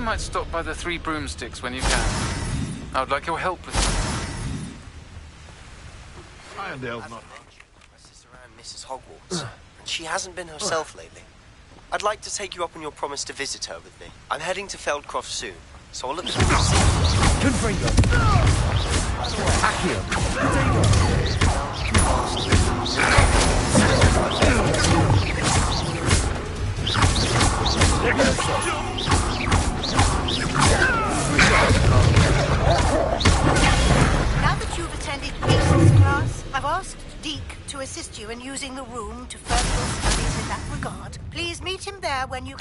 might stop by the Three Broomsticks when you can. I would like your help with that. Irondale's not much. My sister Anne misses Hogwarts, and she hasn't been herself lately. I'd like to take you up on your promise to visit her with me. I'm heading to Feldcroft soon, so I'll look forward to seeing you. Confringo. Accio. Now that you've attended Reese's class, I've asked Deke to assist you in using the room to further your studies in that regard. Please meet him there when you...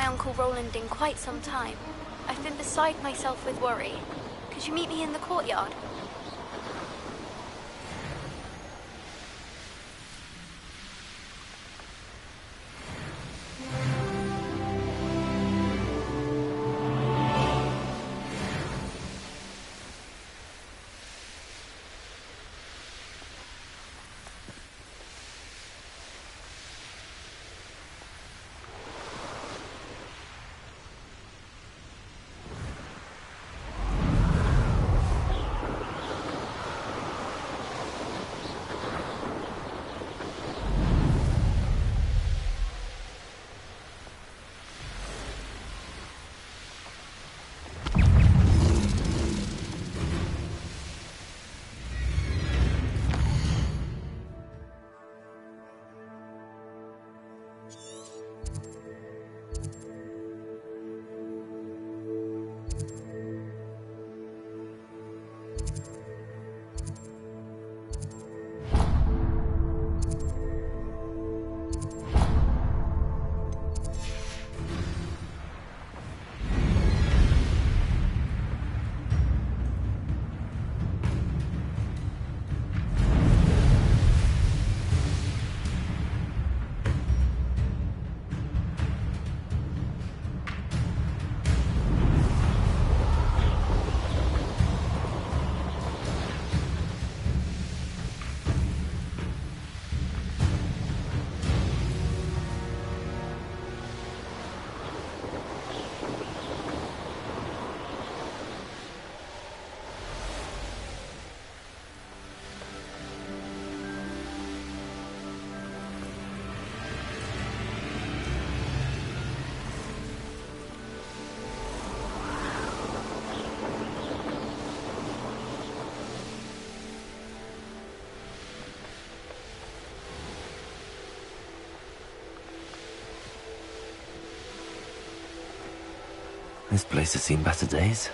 Uncle Roland in quite some time. I've been beside myself with worry. Could you meet me in the courtyard? This place has seen better days.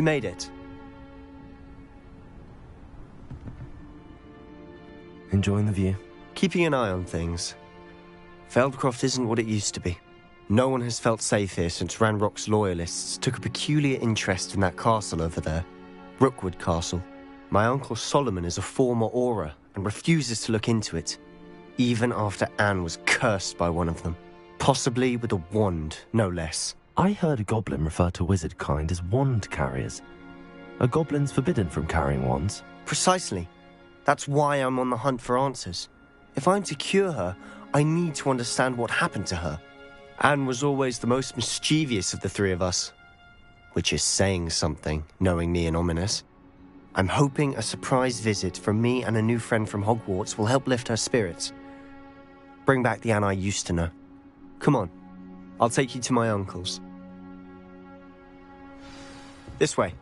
You made it. Enjoying the view? Keeping an eye on things. Feldcroft isn't what it used to be. No one has felt safe here since Ranrock's loyalists took a peculiar interest in that castle over there. Rookwood Castle. My uncle Solomon is a former Auror and refuses to look into it, even after Anne was cursed by one of them. Possibly with a wand, no less. I heard a goblin refer to wizard kind as wand carriers. Are goblins forbidden from carrying wands? Precisely. That's why I'm on the hunt for answers. If I'm to cure her, I need to understand what happened to her. Anne was always the most mischievous of the three of us. Which is saying something, knowing me and Ominous. I'm hoping a surprise visit from me and a new friend from Hogwarts will help lift her spirits. Bring back the Anne I used to know. Come on, I'll take you to my uncle's. This way.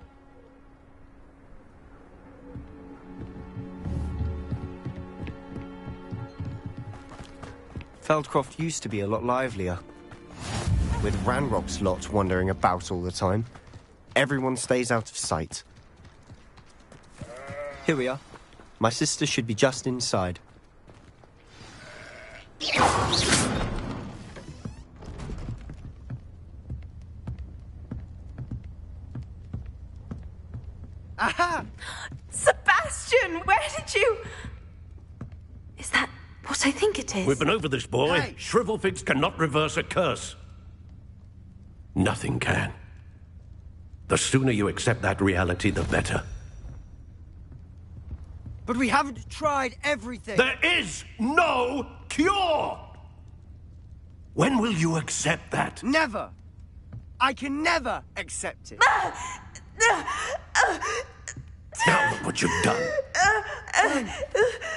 Feldcroft used to be a lot livelier. With Ranrock's lot wandering about all the time, everyone stays out of sight. Here we are. My sister should be just inside. Aha! Sebastian, where did you... Is that what I think it is? We've been over this, boy. Hey. Shrivelfigs cannot reverse a curse. Nothing can. The sooner you accept that reality, the better. But we haven't tried everything. There is no cure! When will you accept that? Never. I can never accept it. Now look what you've done.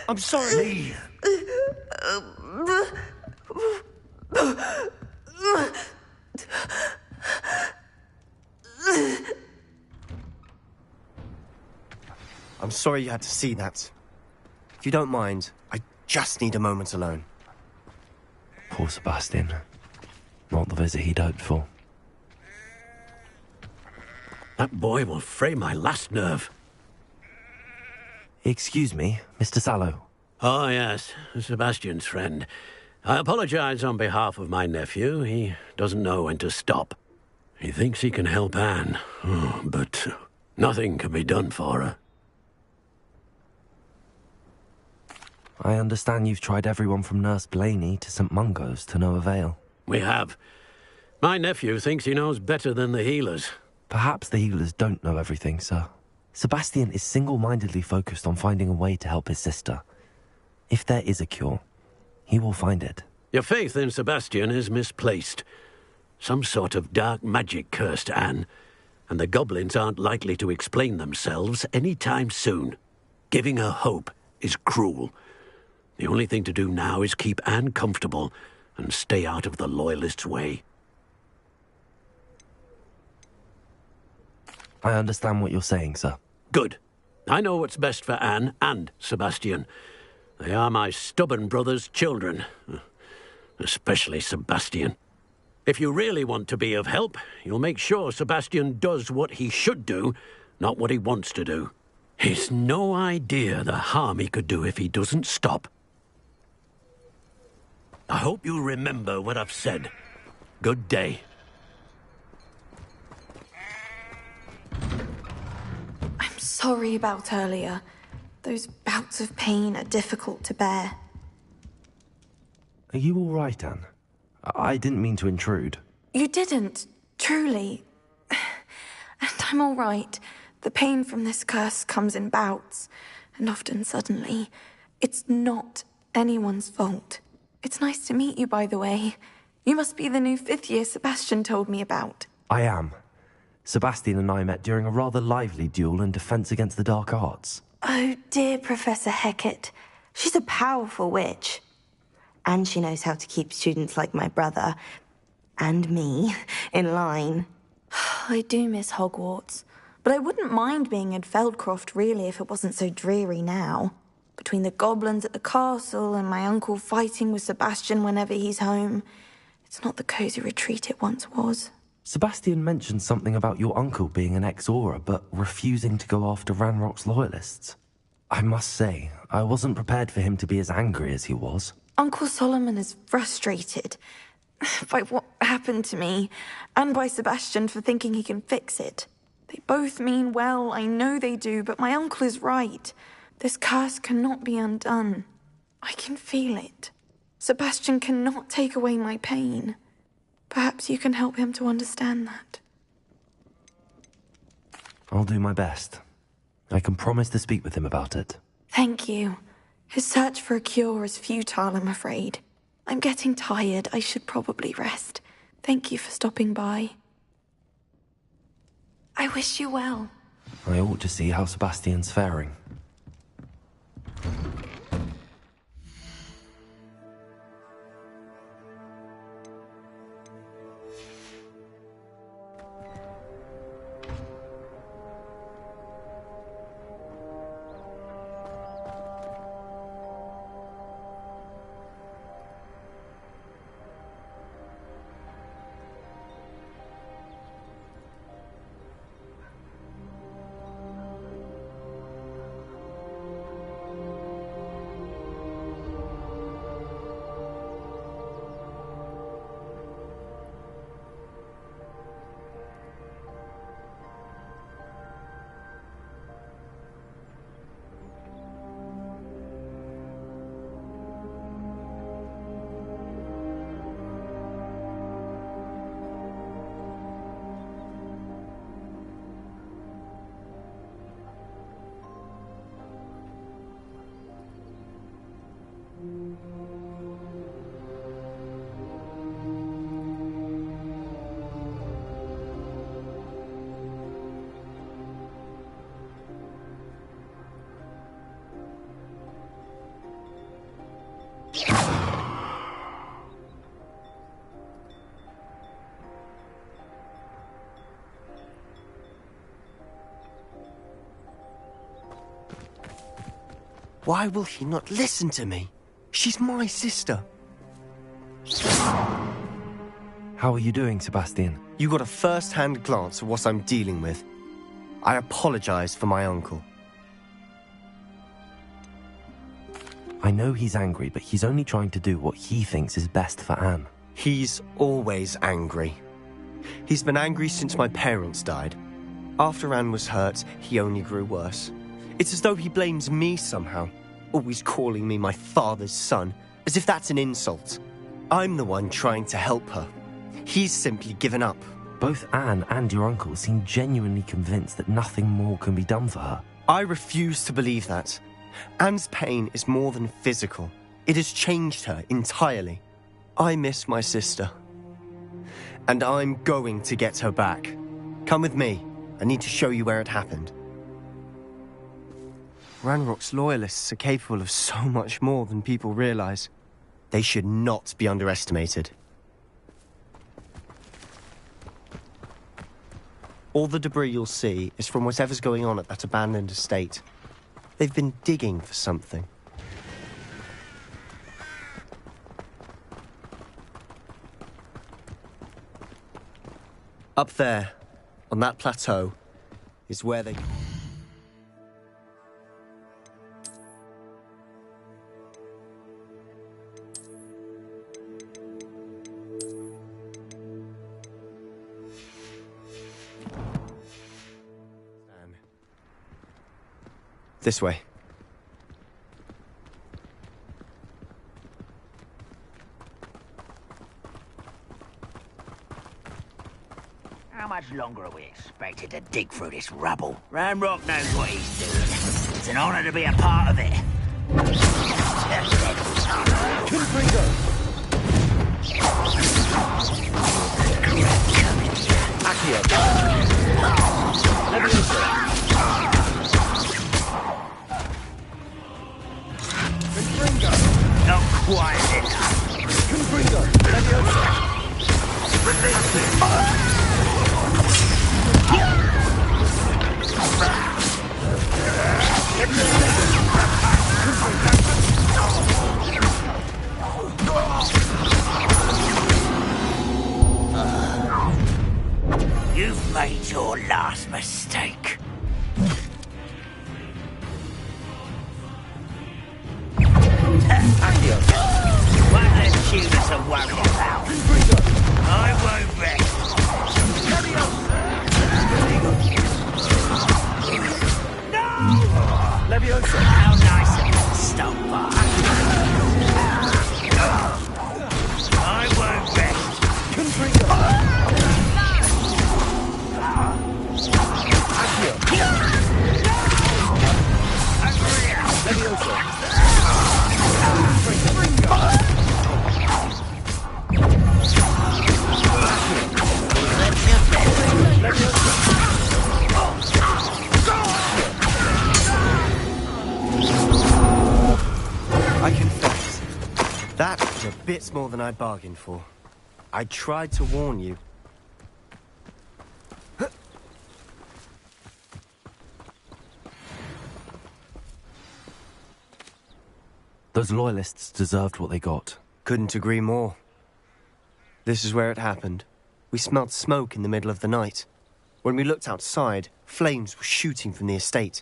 I'm sorry. I'm sorry you had to see that. If you don't mind, I just need a moment alone. Poor Sebastian. Not the visit he'd hoped for. That boy will fray my last nerve. Excuse me, Mr. Sallow. Oh, yes, Sebastian's friend. I apologize on behalf of my nephew. He doesn't know when to stop. He thinks he can help Anne, but nothing can be done for her. I understand you've tried everyone from Nurse Blaney to St. Mungo's to no avail. We have. My nephew thinks he knows better than the healers. Perhaps the healers don't know everything, sir. Sebastian is single-mindedly focused on finding a way to help his sister. If there is a cure, he will find it. Your faith in Sebastian is misplaced. Some sort of dark magic cursed Anne, and the goblins aren't likely to explain themselves any time soon. Giving her hope is cruel. The only thing to do now is keep Anne comfortable and stay out of the Loyalists' way. I understand what you're saying, sir. Good. I know what's best for Anne and Sebastian. They are my stubborn brother's children. Especially Sebastian. If you really want to be of help, you'll make sure Sebastian does what he should do, not what he wants to do. He's no idea the harm he could do if he doesn't stop. I hope you remember what I've said. Good day. I'm sorry about earlier. Those bouts of pain are difficult to bear. Are you all right, Anne? I didn't mean to intrude. You didn't, truly. And I'm all right. The pain from this curse comes in bouts, and often suddenly. It's not anyone's fault. It's nice to meet you, by the way. You must be the new 5th year Sebastian told me about. I am. Sebastian and I met during a rather lively duel in defense against the dark arts. Oh, dear Professor Hecat. She's a powerful witch. And she knows how to keep students like my brother, and me, in line. I do miss Hogwarts, but I wouldn't mind being in Feldcroft, really, if it wasn't so dreary now. Between the goblins at the castle and my uncle fighting with Sebastian whenever he's home, it's not the cosy retreat it once was. Sebastian mentioned something about your uncle being an ex-Aura, but refusing to go after Ranrock's loyalists. I must say, I wasn't prepared for him to be as angry as he was. Uncle Solomon is frustrated by what happened to me, and by Sebastian for thinking he can fix it. They both mean well, I know they do, but my uncle is right. This curse cannot be undone. I can feel it. Sebastian cannot take away my pain. Perhaps you can help him to understand that. I'll do my best. I can promise to speak with him about it. Thank you. His search for a cure is futile, I'm afraid. I'm getting tired. I should probably rest. Thank you for stopping by. I wish you well. I ought to see how Sebastian's faring. Why will he not listen to me? She's my sister. How are you doing, Sebastian? You got a first-hand glance at what I'm dealing with. I apologize for my uncle. I know he's angry, but he's only trying to do what he thinks is best for Anne. He's always angry. He's been angry since my parents died. After Anne was hurt, he only grew worse. It's as though he blames me somehow, always calling me my father's son, as if that's an insult. I'm the one trying to help her. He's simply given up. Both Anne and your uncle seem genuinely convinced that nothing more can be done for her. I refuse to believe that. Anne's pain is more than physical. It has changed her entirely. I miss my sister. And I'm going to get her back. Come with me. I need to show you where it happened. Ranrock's loyalists are capable of so much more than people realize. They should not be underestimated. All the debris you'll see is from whatever's going on at that abandoned estate. They've been digging for something. Up there, on that plateau, is where they... This way. How much longer are we expected to dig through this rubble? Ranrock knows what he's doing. It's an honor to be a part of it. Not quite enough. to worry about. I won't rest. No! Leviosa! How nice of you, Stumper. I won't rest. Confringo! Leviosa! I confess, that was a bit more than I bargained for. I tried to warn you. Those loyalists deserved what they got. Couldn't agree more. This is where it happened. We smelled smoke in the middle of the night. When we looked outside, flames were shooting from the estate.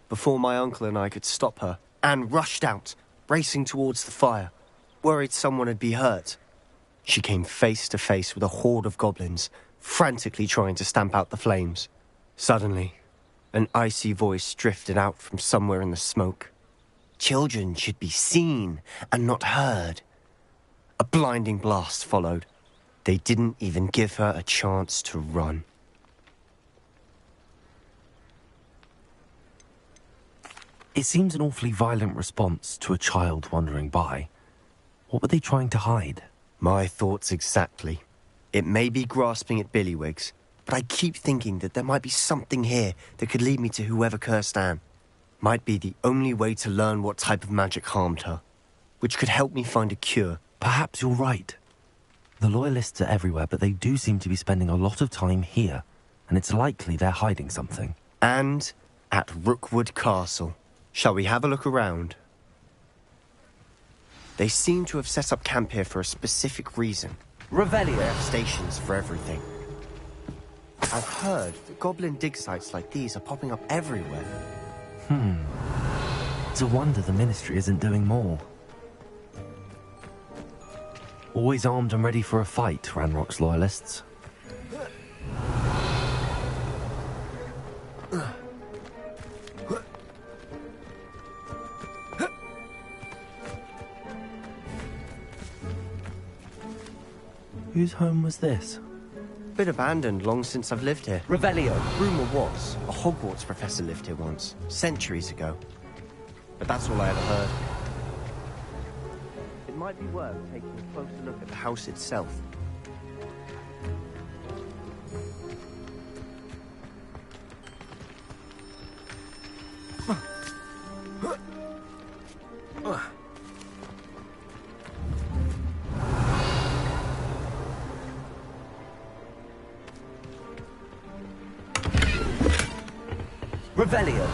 Before my uncle and I could stop her, Anne rushed out, racing towards the fire, worried someone would be hurt. She came face to face with a horde of goblins, frantically trying to stamp out the flames. Suddenly, an icy voice drifted out from somewhere in the smoke. Children should be seen and not heard. A blinding blast followed. They didn't even give her a chance to run. It seems an awfully violent response to a child wandering by. What were they trying to hide? My thoughts exactly. It may be grasping at Billywigs, but I keep thinking that there might be something here that could lead me to whoever cursed Anne. Might be the only way to learn what type of magic harmed her, which could help me find a cure. Perhaps you're right. The Loyalists are everywhere, but they do seem to be spending a lot of time here, and it's likely they're hiding something. And at Rookwood Castle. Shall we have a look around? They seem to have set up camp here for a specific reason. Revelio. They have stations for everything. I've heard that goblin dig sites like these are popping up everywhere. It's a wonder the Ministry isn't doing more. Always armed and ready for a fight, Ranrock's Loyalists. Whose home was this? Bit abandoned long since I've lived here. Revelio. Rumour was, a Hogwarts professor lived here once, centuries ago. But that's all I ever heard. It might be worth taking a closer look at the house itself. Revelio.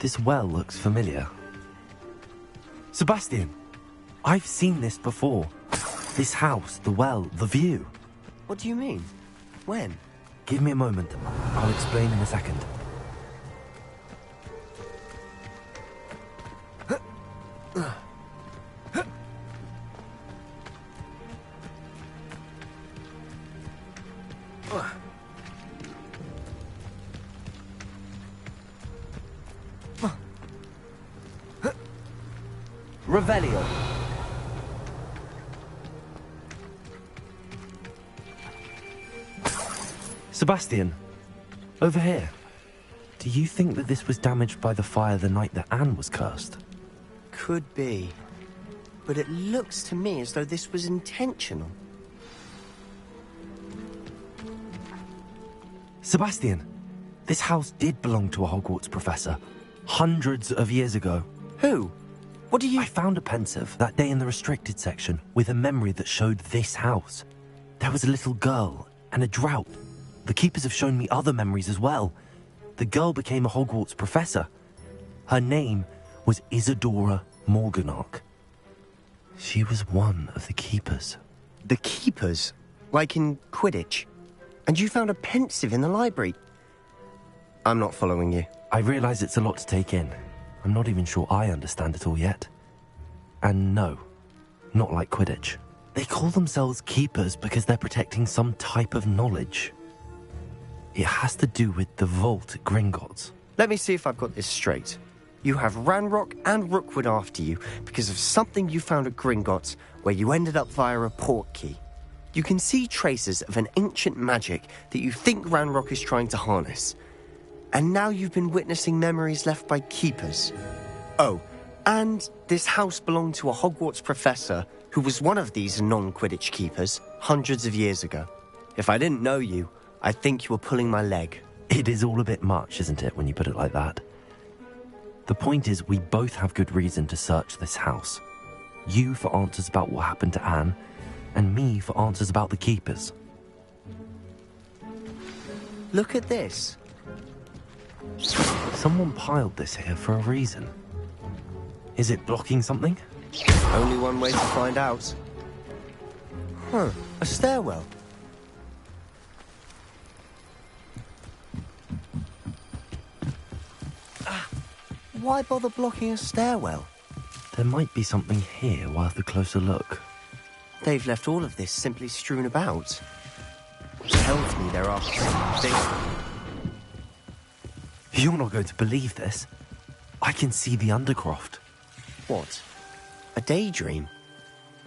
This well looks familiar. Sebastian! I've seen this before. This house, the well, the view. What do you mean? When? Give me a moment. I'll explain in a second. Revelio. Sebastian, over here. Do you think that this was damaged by the fire the night that Anne was cursed? Could be. But it looks to me as though this was intentional. Sebastian, this house did belong to a Hogwarts professor. Hundreds of years ago. Who? What do you... I found a pensive that day in the restricted section with a memory that showed this house. There was a little girl and a drought. The keepers have shown me other memories as well. The girl became a Hogwarts professor. Her name was Isadora Morganach. She was one of the keepers. The keepers? Like in Quidditch? And you found a pensive in the library? I'm not following you. I realize it's a lot to take in. I'm not even sure I understand it all yet. And no, not like Quidditch. They call themselves keepers because they're protecting some type of knowledge. It has to do with the vault at Gringotts. Let me see if I've got this straight. You have Ranrock and Rookwood after you because of something you found at Gringotts where you ended up via a port key. You can see traces of an ancient magic that you think Ranrock is trying to harness. And now you've been witnessing memories left by keepers. Oh, and this house belonged to a Hogwarts professor who was one of these non-Quidditch keepers hundreds of years ago. If I didn't know you, I'd think you were pulling my leg. It is all a bit much, isn't it, when you put it like that? The point is, we both have good reason to search this house. You for answers about what happened to Anne, and me for answers about the keepers. Look at this. Someone piled this here for a reason. Is it blocking something? Only one way to find out. Huh, a stairwell. Why bother blocking a stairwell? There might be something here worth a closer look. They've left all of this simply strewn about. Tells me there are things. You're not going to believe this. I can see the Undercroft. What? A daydream?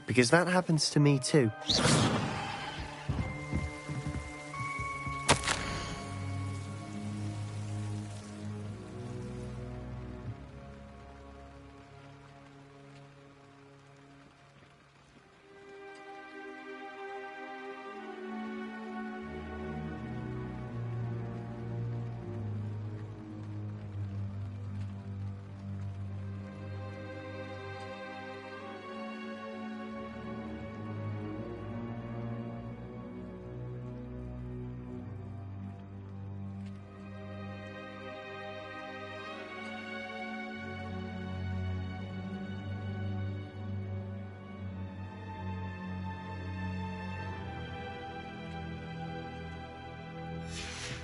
Because that happens to me too.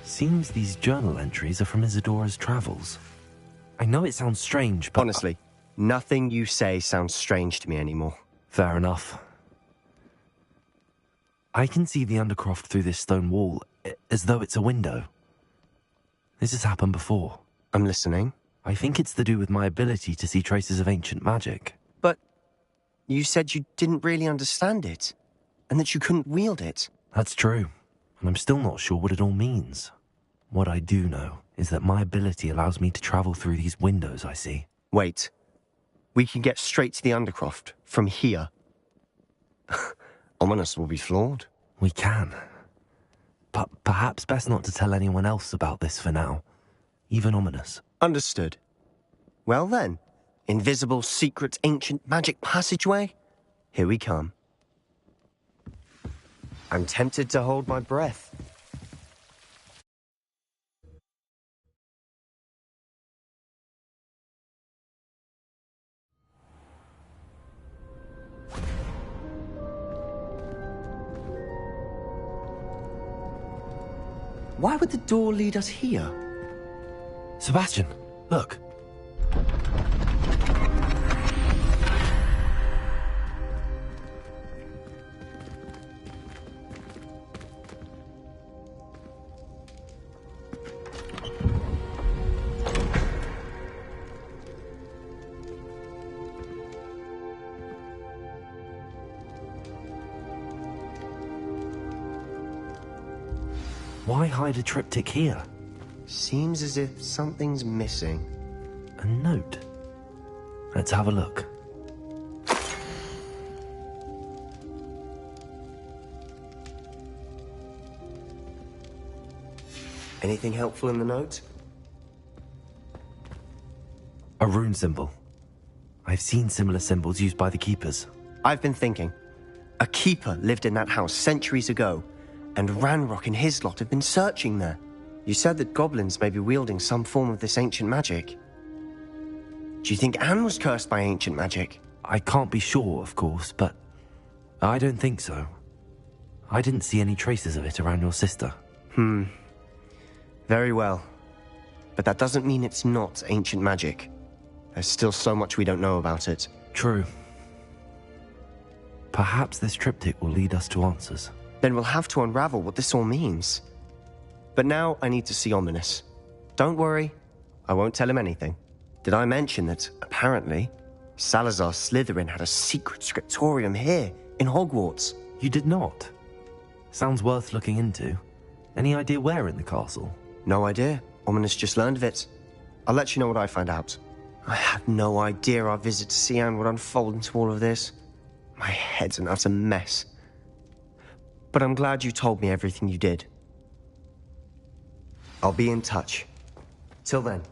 Seems these journal entries are from Isadora's travels. I know it sounds strange, but... Honestly, nothing you say sounds strange to me anymore. Fair enough. I can see the Undercroft through this stone wall, as though it's a window. This has happened before. I'm listening. I think it's to do with my ability to see traces of ancient magic. But you said you didn't really understand it, and that you couldn't wield it. That's true, and I'm still not sure what it all means. What I do know is that my ability allows me to travel through these windows I see. Wait. We can get straight to the Undercroft from here. Ominous will be flawed. We can. But perhaps best not to tell anyone else about this for now. Even Ominous. Understood. Well then, invisible, secret, ancient magic passageway? Here we come. I'm tempted to hold my breath. Why would the door lead us here? Sebastian, look. Why hide a triptych here? Seems as if something's missing. A note. Let's have a look. Anything helpful in the note? A rune symbol. I've seen similar symbols used by the keepers. I've been thinking. A keeper lived in that house centuries ago, and Ranrock and his lot have been searching there. You said that goblins may be wielding some form of this ancient magic. Do you think Anne was cursed by ancient magic? I can't be sure, of course, but I don't think so. I didn't see any traces of it around your sister. Very well. But that doesn't mean it's not ancient magic. There's still so much we don't know about it. True. Perhaps this triptych will lead us to answers. Then we'll have to unravel what this all means. But now I need to see Ominous. Don't worry, I won't tell him anything. Did I mention that, apparently, Salazar Slytherin had a secret scriptorium here, in Hogwarts? You did not? Sounds worth looking into. Any idea where in the castle? No idea. Ominous just learned of it. I'll let you know what I find out. I had no idea our visit to Cian would unfold into all of this. My head's an utter mess. But I'm glad you told me everything you did. I'll be in touch. Till then.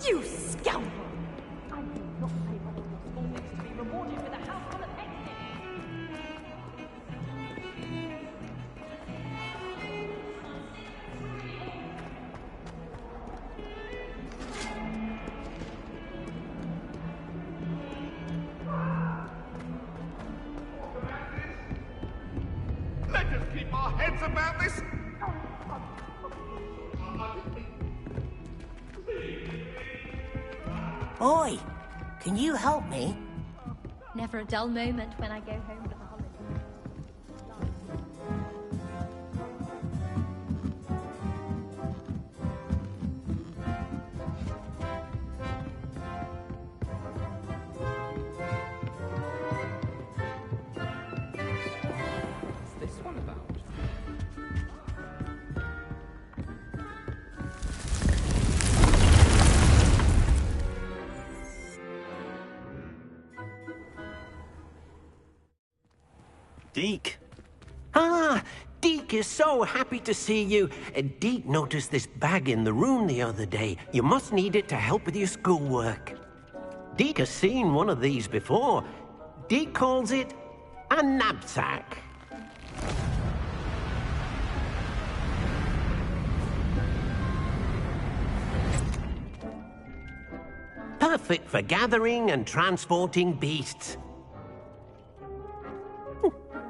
You scoundrel! I did not pay for all your school things to be rewarded with a house full of exits! Let us keep our heads about this. Oi, can you help me? Never a dull moment when I go home for the holidays. What's this one about? Deke. Ah, Deke is so happy to see you. Deke noticed this bag in the room the other day. You must need it to help with your schoolwork. Deke has seen one of these before. Deke calls it a knapsack. Perfect for gathering and transporting beasts.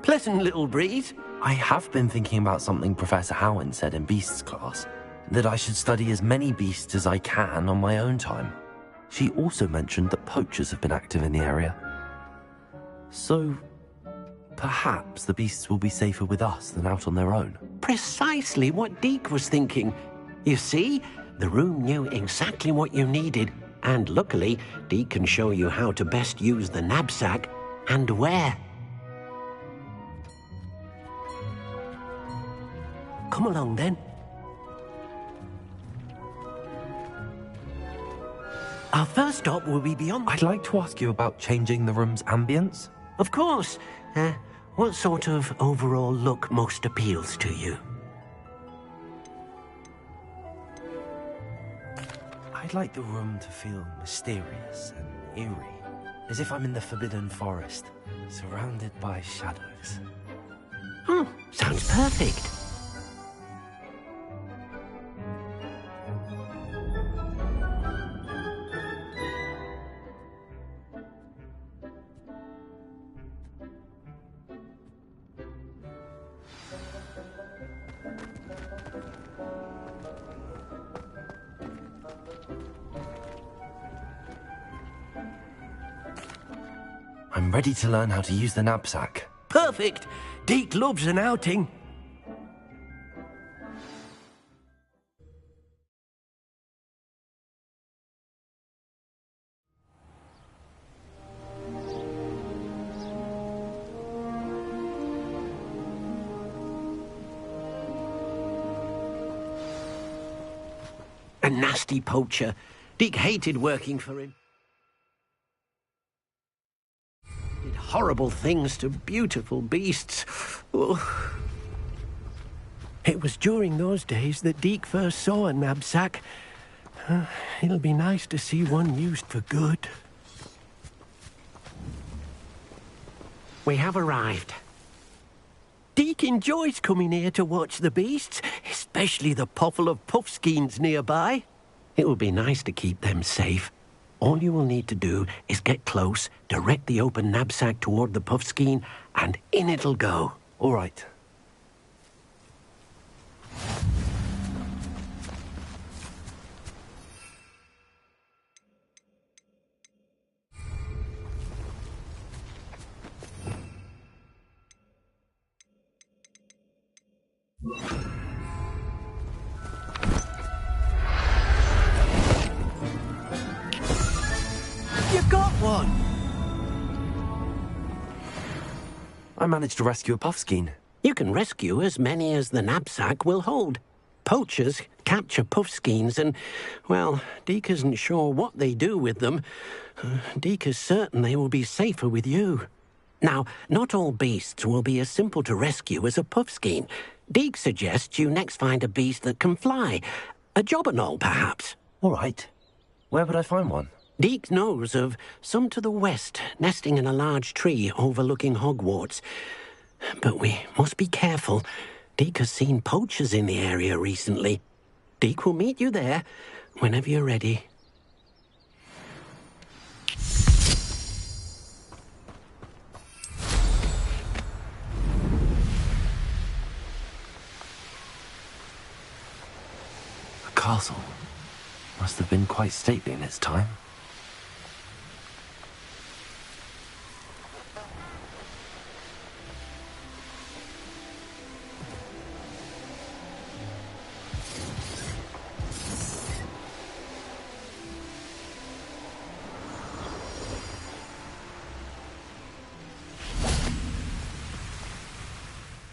Pleasant little breeze. I have been thinking about something Professor Howard said in Beasts class, that I should study as many beasts as I can on my own time. She also mentioned that poachers have been active in the area. So, perhaps the beasts will be safer with us than out on their own. precisely what Deke was thinking. You see, the room knew exactly what you needed, and luckily, Deke can show you how to best use the knapsack and where. Come along, then. Our first stop will be beyond... I'd like to ask you about changing the room's ambience. Of course. What sort of overall look most appeals to you? I'd like the room to feel mysterious and eerie, as if I'm in the Forbidden Forest, surrounded by shadows. Oh, sounds perfect. I'm ready to learn how to use the knapsack. Perfect! Deke loves an outing. A nasty poacher. Deke hated working for him. Did horrible things to beautiful beasts. Oh. It was during those days that Deke first saw a knapsack. It'll be nice to see one used for good. We have arrived. Deke enjoys coming here to watch the beasts, especially the potful of puffskeins nearby. It would be nice to keep them safe. All you will need to do is get close, direct the open knapsack toward the puffskein, and in it'll go. All right. You got one! I managed to rescue a puffskein. You can rescue as many as the knapsack will hold. Poachers capture puffskeins and, well, Deke isn't sure what they do with them. Deke is certain they will be safer with you. Now, not all beasts will be as simple to rescue as a puffskein. Deke suggests you next find a beast that can fly. A jobberknoll, perhaps. All right. Where would I find one? Deke knows of some to the west, nesting in a large tree overlooking Hogwarts. But we must be careful. Deke has seen poachers in the area recently. Deke will meet you there whenever you're ready. The castle must have been quite stately in its time.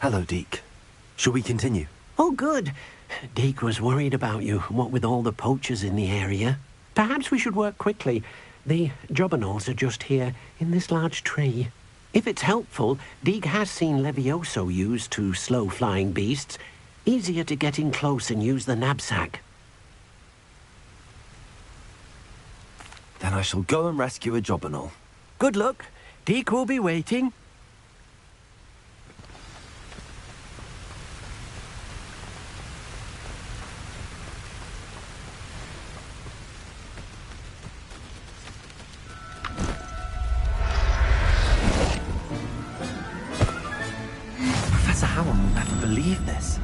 Hello, Deke. Shall we continue? Oh, good. Deke was worried about you, what with all the poachers in the area. Perhaps we should work quickly. The jobberknolls are just here, in this large tree. If it's helpful, Deke has seen Levioso used to slow flying beasts. Easier to get in close and use the knapsack. Then I shall go and rescue a jobberknoll. Good luck. Deke will be waiting. Professor Howard will never believe this.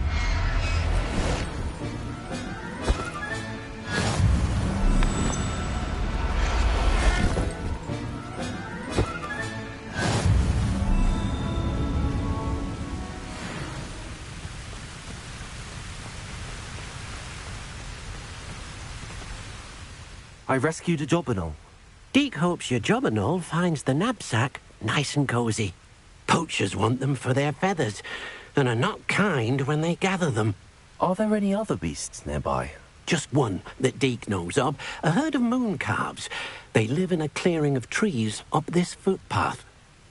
I rescued a job and all. Deke hopes your job and all finds the knapsack nice and cosy. Poachers want them for their feathers, and are not kind when they gather them. Are there any other beasts nearby? Just one that Deke knows of, a herd of moon calves. They live in a clearing of trees up this footpath.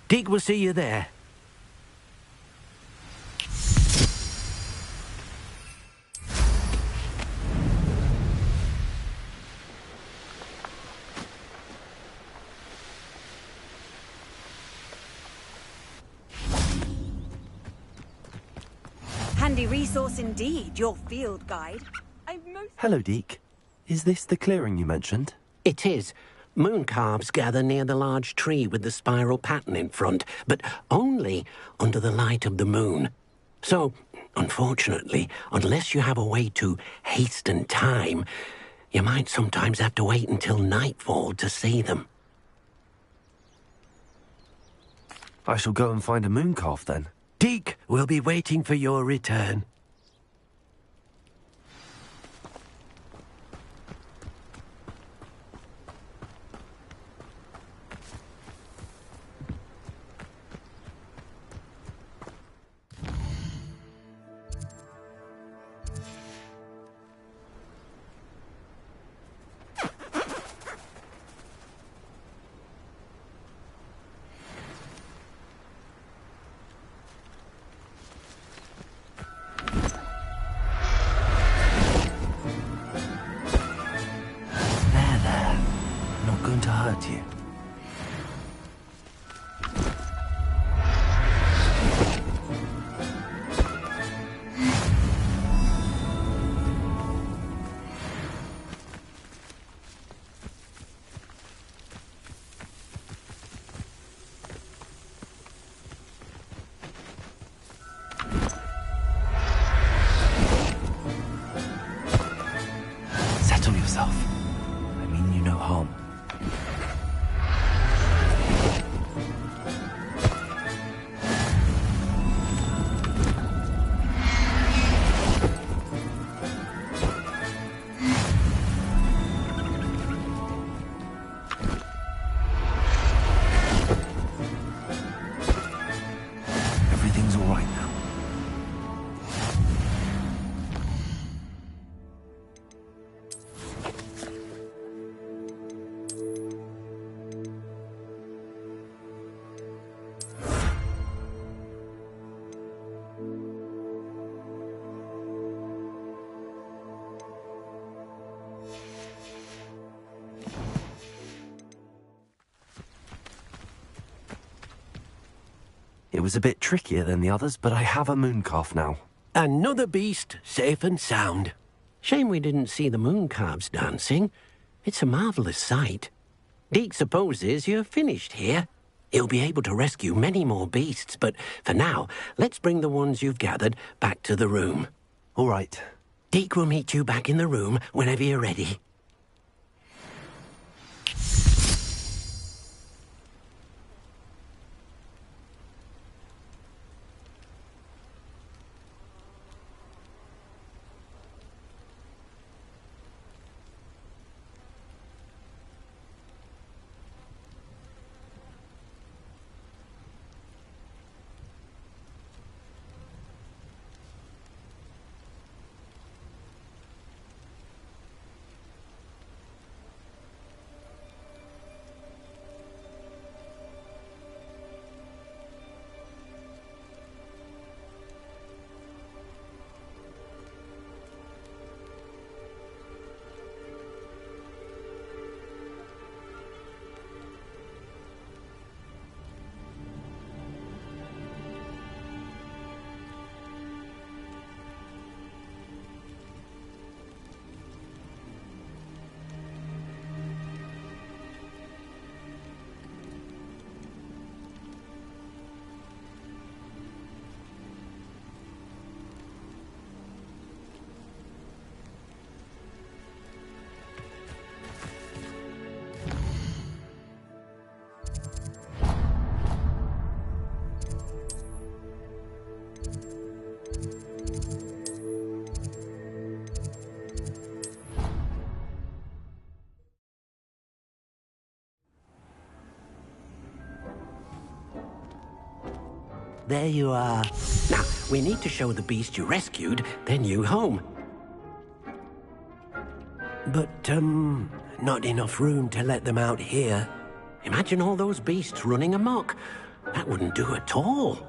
Deke will see you there. Handy resource indeed, your field guide. Hello, Deke. Is this the clearing you mentioned? It is. Moon calves gather near the large tree with the spiral pattern in front, but only under the light of the moon. So, unfortunately, unless you have a way to hasten time, you might sometimes have to wait until nightfall to see them. I shall go and find a moon calf then. Deke will be waiting for your return. Going to hurt you. Settle yourself. I mean you no harm. Everything's all right now. It was a bit trickier than the others, but I have a moon calf now. Another beast, safe and sound. Shame we didn't see the moon calves dancing. It's a marvellous sight. Deke supposes you're finished here. He'll be able to rescue many more beasts, but for now, let's bring the ones you've gathered back to the room. All right. Deke will meet you back in the room whenever you're ready. there you are. Now, we need to show the beast you rescued their new home. But, not enough room to let them out here. Imagine all those beasts running amok. That wouldn't do at all.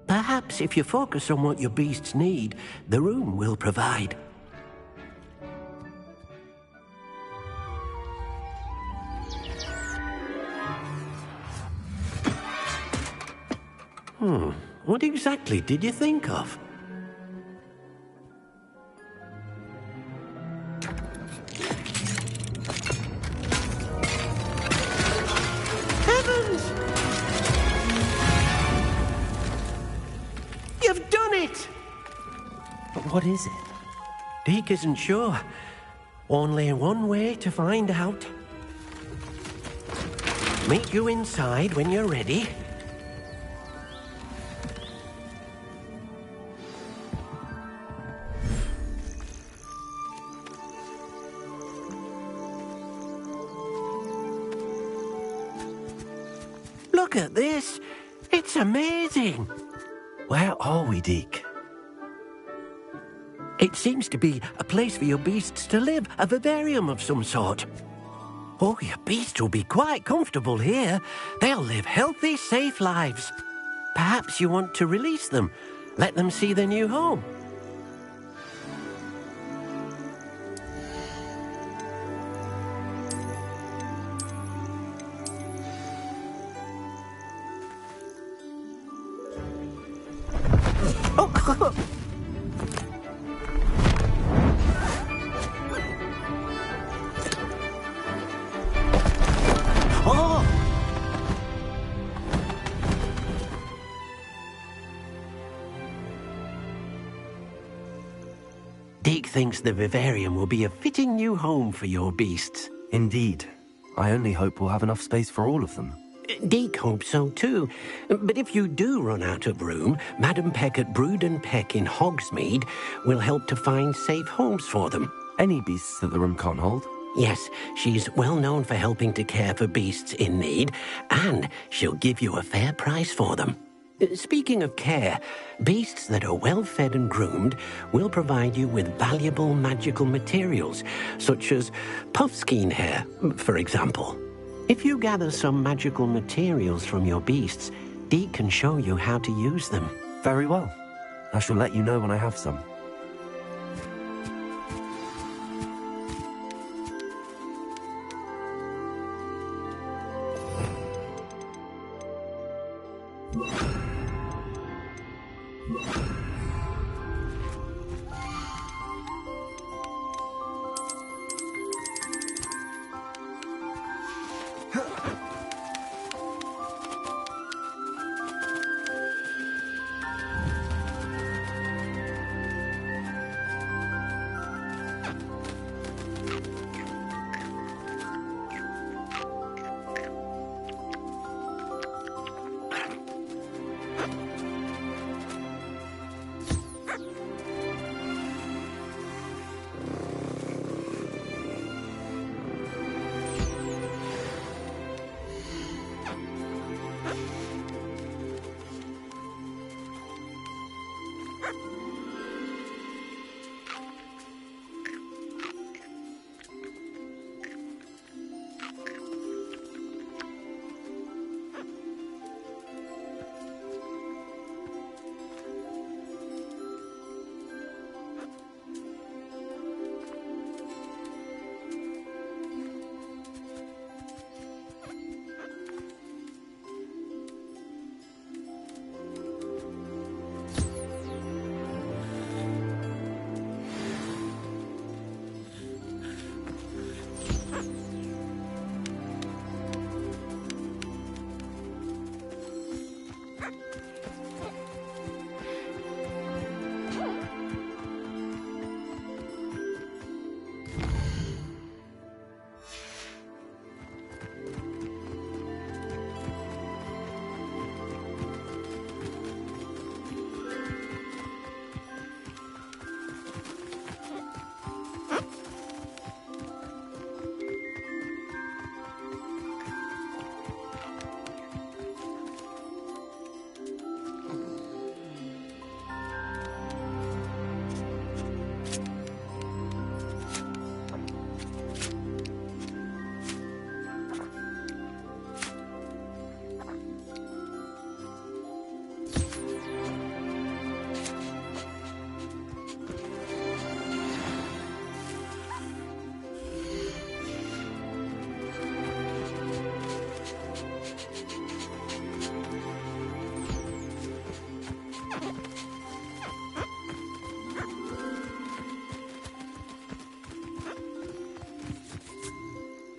Perhaps if you focus on what your beasts need, the room will provide. What exactly did you think of? Heavens! You've done it! But what is it? Deke isn't sure. Only one way to find out. Meet you inside when you're ready. Look at this. It's amazing. Where are we, Deke? It seems to be a place for your beasts to live, a vivarium of some sort. Oh, your beasts will be quite comfortable here. They'll live healthy, safe lives. Perhaps you want to release them, let them see their new home. Deke thinks the vivarium will be a fitting new home for your beasts. Indeed. I only hope we'll have enough space for all of them. Deke hopes so too. But if you do run out of room, Madam Peck at Brood and Peck in Hogsmeade will help to find safe homes for them. Any beasts that the room can't hold? Yes, she's well known for helping to care for beasts in need, and she'll give you a fair price for them. Speaking of care, beasts that are well fed and groomed will provide you with valuable magical materials, such as puffskein hair, for example. If you gather some magical materials from your beasts, Deke can show you how to use them. Very well. I shall let you know when I have some.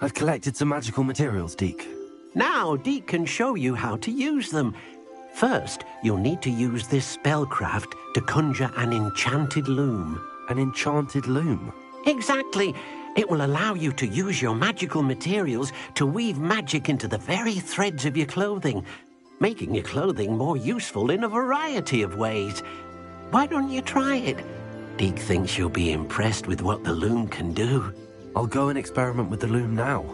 I've collected some magical materials, Deke. Now, Deke can show you how to use them. First, you'll need to use this spellcraft to conjure an enchanted loom. An enchanted loom? Exactly. It will allow you to use your magical materials to weave magic into the very threads of your clothing, making your clothing more useful in a variety of ways. Why don't you try it? Deke thinks you'll be impressed with what the loom can do. I'll go and experiment with the loom now.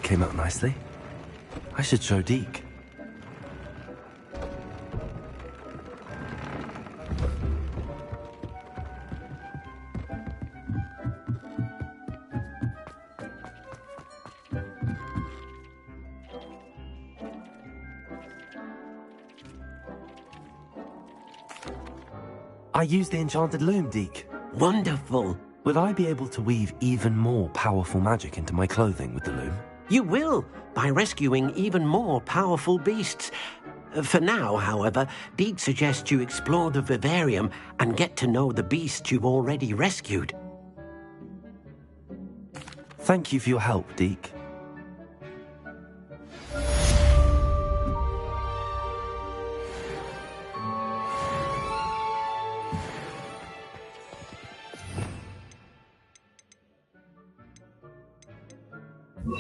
Came out nicely. I should show Deke. I used the enchanted loom, Deke. Wonderful. Will I be able to weave even more powerful magic into my clothing with the loom? You will, by rescuing even more powerful beasts. For now, however, Deke suggests you explore the vivarium and get to know the beasts you've already rescued. Thank you for your help, Deke. Meet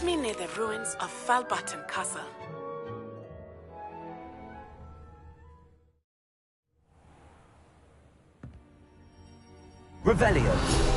me near the ruins of Falbaton Castle. Revelio.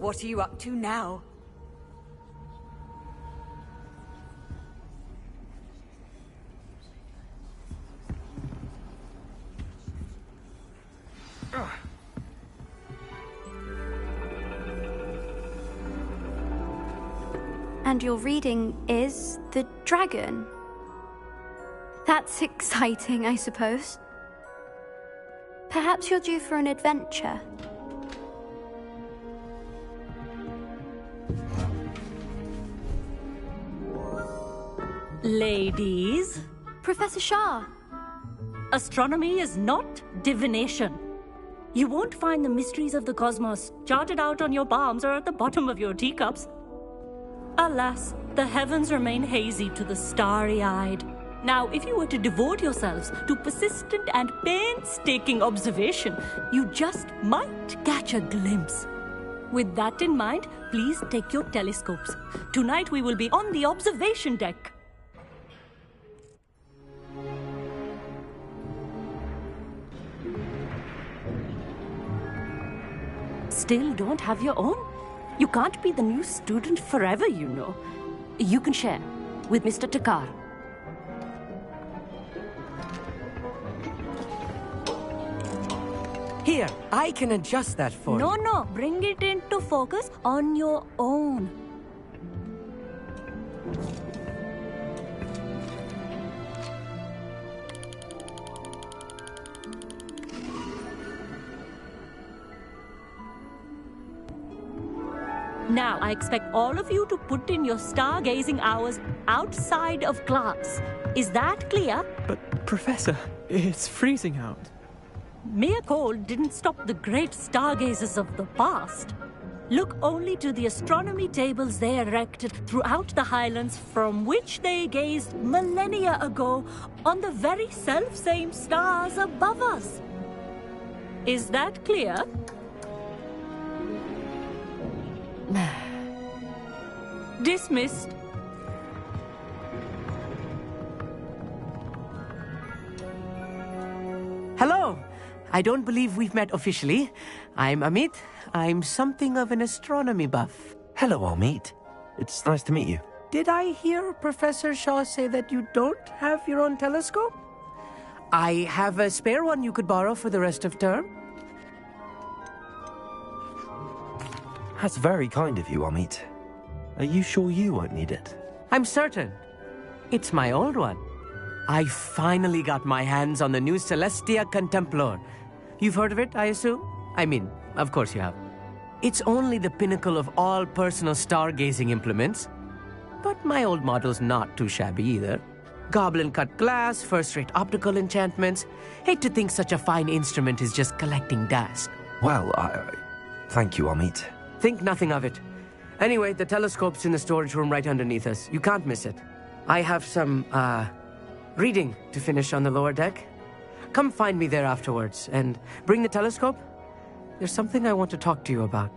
What are you up to now? And your reading is the dragon. That's exciting, I suppose. Perhaps you're due for an adventure. Ladies. Professor Shah. Astronomy is not divination. You won't find the mysteries of the cosmos charted out on your palms or at the bottom of your teacups. Alas, the heavens remain hazy to the starry-eyed. Now, if you were to devote yourselves to persistent and painstaking observation, you just might catch a glimpse. With that in mind, please take your telescopes. Tonight we will be on the observation deck. Still don't have your own? You can't be the new student forever, you know. You can share with Mr. Takar. Here, I can adjust that for you. No, bring it into focus on your own. Now, I expect all of you to put in your stargazing hours outside of class. Is that clear? But, Professor, it's freezing out. Mere cold didn't stop the great stargazers of the past. Look only to the astronomy tables they erected throughout the highlands from which they gazed millennia ago on the very self-same stars above us. Is that clear? Dismissed. Hello. I don't believe we've met officially. I'm Amit. I'm something of an astronomy buff. Hello, Amit. It's nice to meet you. Did I hear Professor Shaw say that you don't have your own telescope? I have a spare one you could borrow for the rest of term. That's very kind of you, Amit. Are you sure you won't need it? I'm certain. It's my old one. I finally got my hands on the new Celestia Contemplor. You've heard of it, I assume? I mean, of course you have. It's only the pinnacle of all personal stargazing implements. But my old model's not too shabby either. Goblin-cut glass, first-rate optical enchantments. Hate to think such a fine instrument is just collecting dust. Well, thank you, Amit. Think nothing of it. Anyway, the telescope's in the storage room right underneath us. You can't miss it. I have some, reading to finish on the lower deck. Come find me there afterwards, and bring the telescope. There's something I want to talk to you about.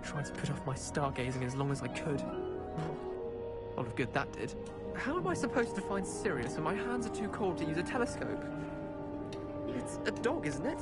Tried to put off my stargazing as long as I could. A lot of good that did. How am I supposed to find Sirius when my hands are too cold to use a telescope? It's a dog, isn't it?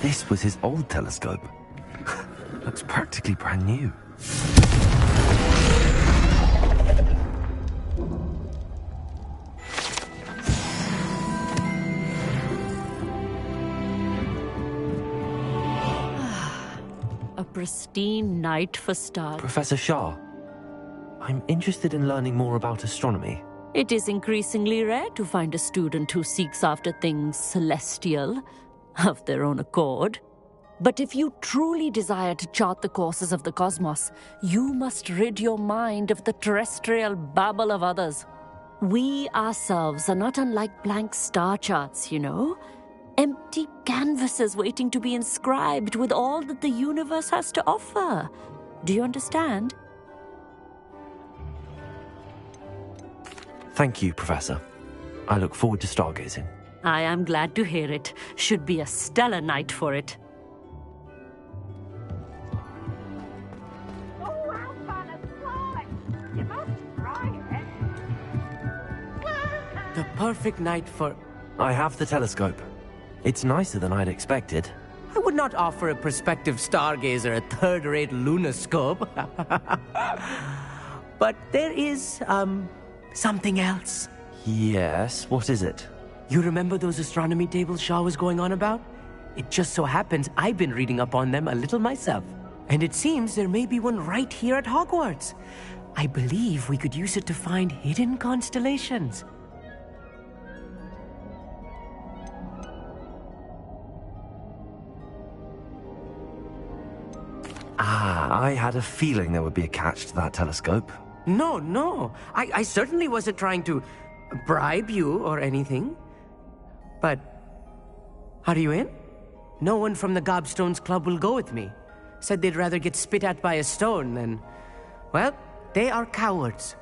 This was his old telescope. Looks practically brand new. pristine night for stars. Professor Shah, I'm interested in learning more about astronomy. It is increasingly rare to find a student who seeks after things celestial, of their own accord. But if you truly desire to chart the courses of the cosmos, you must rid your mind of the terrestrial babble of others. We ourselves are not unlike blank star charts, you know. Empty canvases waiting to be inscribed with all that the universe has to offer. Do you understand? Thank you, Professor. I look forward to stargazing. I am glad to hear it. Should be a stellar night for it. The perfect night for... I have the telescope. It's nicer than I'd expected. I would not offer a prospective stargazer a third-rate lunoscope. But there is, something else. Yes, what is it? You remember those astronomy tables Shaw was going on about? It just so happens I've been reading up on them a little myself. And it seems there may be one right here at Hogwarts. I believe we could use it to find hidden constellations. I had a feeling there would be a catch to that telescope. No. I certainly wasn't trying to bribe you or anything. But, are you in? No one from the Gobstones Club will go with me. Said they'd rather get spit at by a stone than... Well, they are cowards.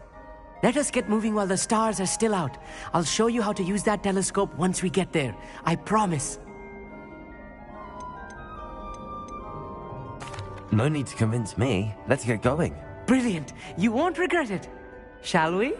Let us get moving while the stars are still out. I'll show you how to use that telescope once we get there. I promise. No need to convince me. Let's get going. Brilliant. You won't regret it. Shall we?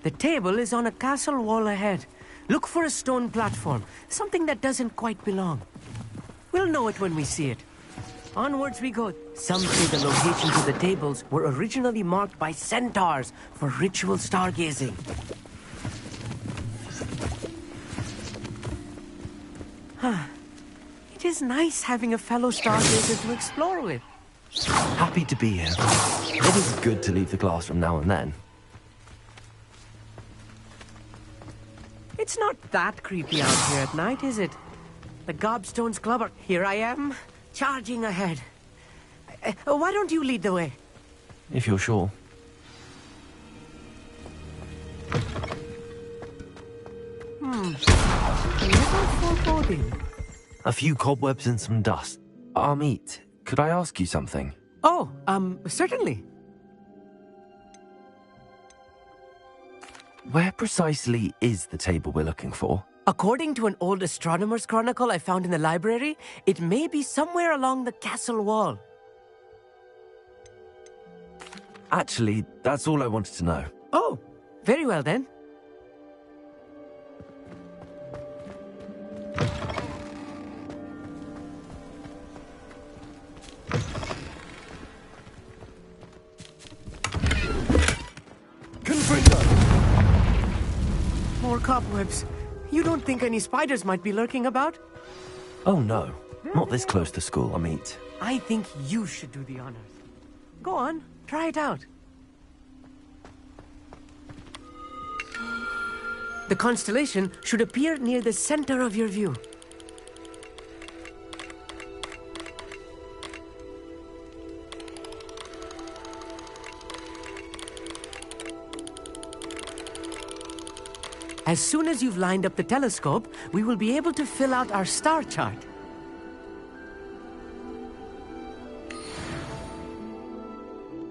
The table is on a castle wall ahead. Look for a stone platform, something that doesn't quite belong. We'll know it when we see it. Onwards we go. Some say the locations of the tables were originally marked by centaurs for ritual stargazing. It is nice having a fellow stargazer to explore with. Happy to be here. It is good to leave the classroom now and then. It's not that creepy out here at night, is it? The Gobstones Club are... Here I am, charging ahead. Why don't you lead the way? If you're sure. A little foreboding. A few cobwebs and some dust. Amit, could I ask you something? Oh, certainly. Where precisely is the table we're looking for? According to an old astronomer's chronicle I found in the library, it may be somewhere along the castle wall. Actually, that's all I wanted to know. Oh, very well then. More cobwebs. You don't think any spiders might be lurking about? Oh no, not this close to school, Amit. I think you should do the honors. Go on, try it out. The constellation should appear near the center of your view. As soon as you've lined up the telescope, we will be able to fill out our star chart.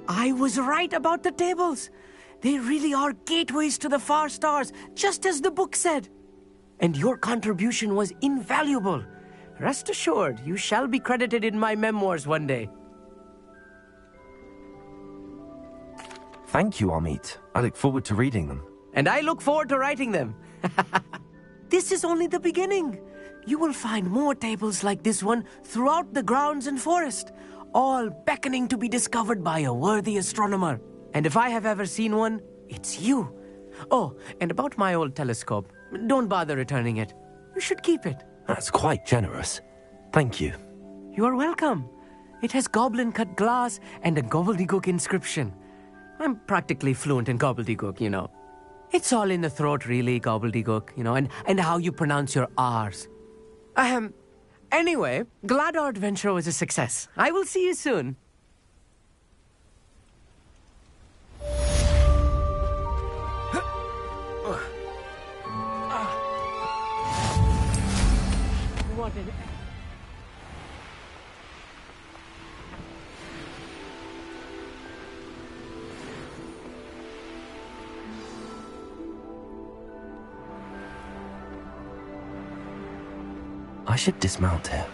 I was right about the tables. They really are gateways to the far stars, just as the book said. And your contribution was invaluable. Rest assured, you shall be credited in my memoirs one day. Thank you, Amit. I look forward to reading them. And I look forward to writing them. This is only the beginning. You will find more tables like this one throughout the grounds and forest. all beckoning to be discovered by a worthy astronomer. And if I have ever seen one, it's you. Oh, and about my old telescope, don't bother returning it. You should keep it. That's quite generous. Thank you. You are welcome. It has goblin-cut glass and a gobbledygook inscription. I'm practically fluent in gobbledygook, you know. It's all in the throat, really, gobbledygook, you know, and how you pronounce your R's. Anyway, glad our adventure was a success. I will see you soon. What an... I should dismount here.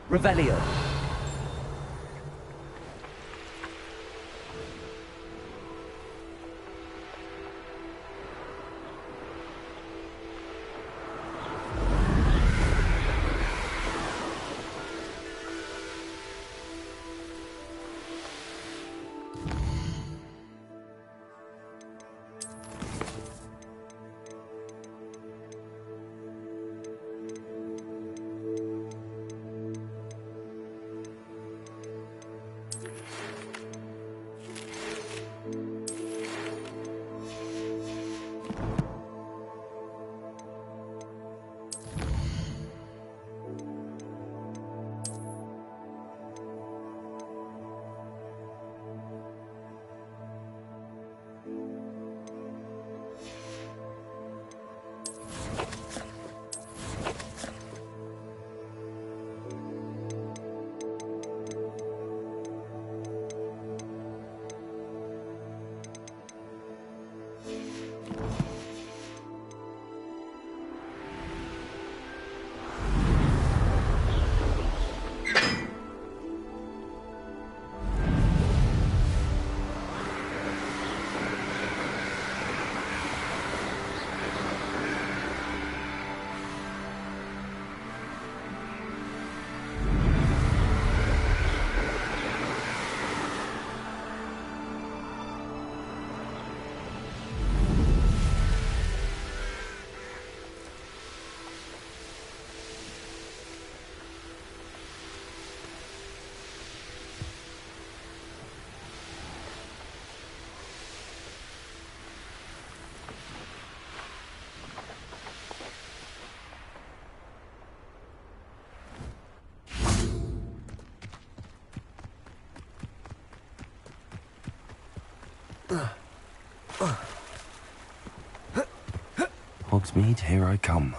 Revelio. Hogsmeade, here I come.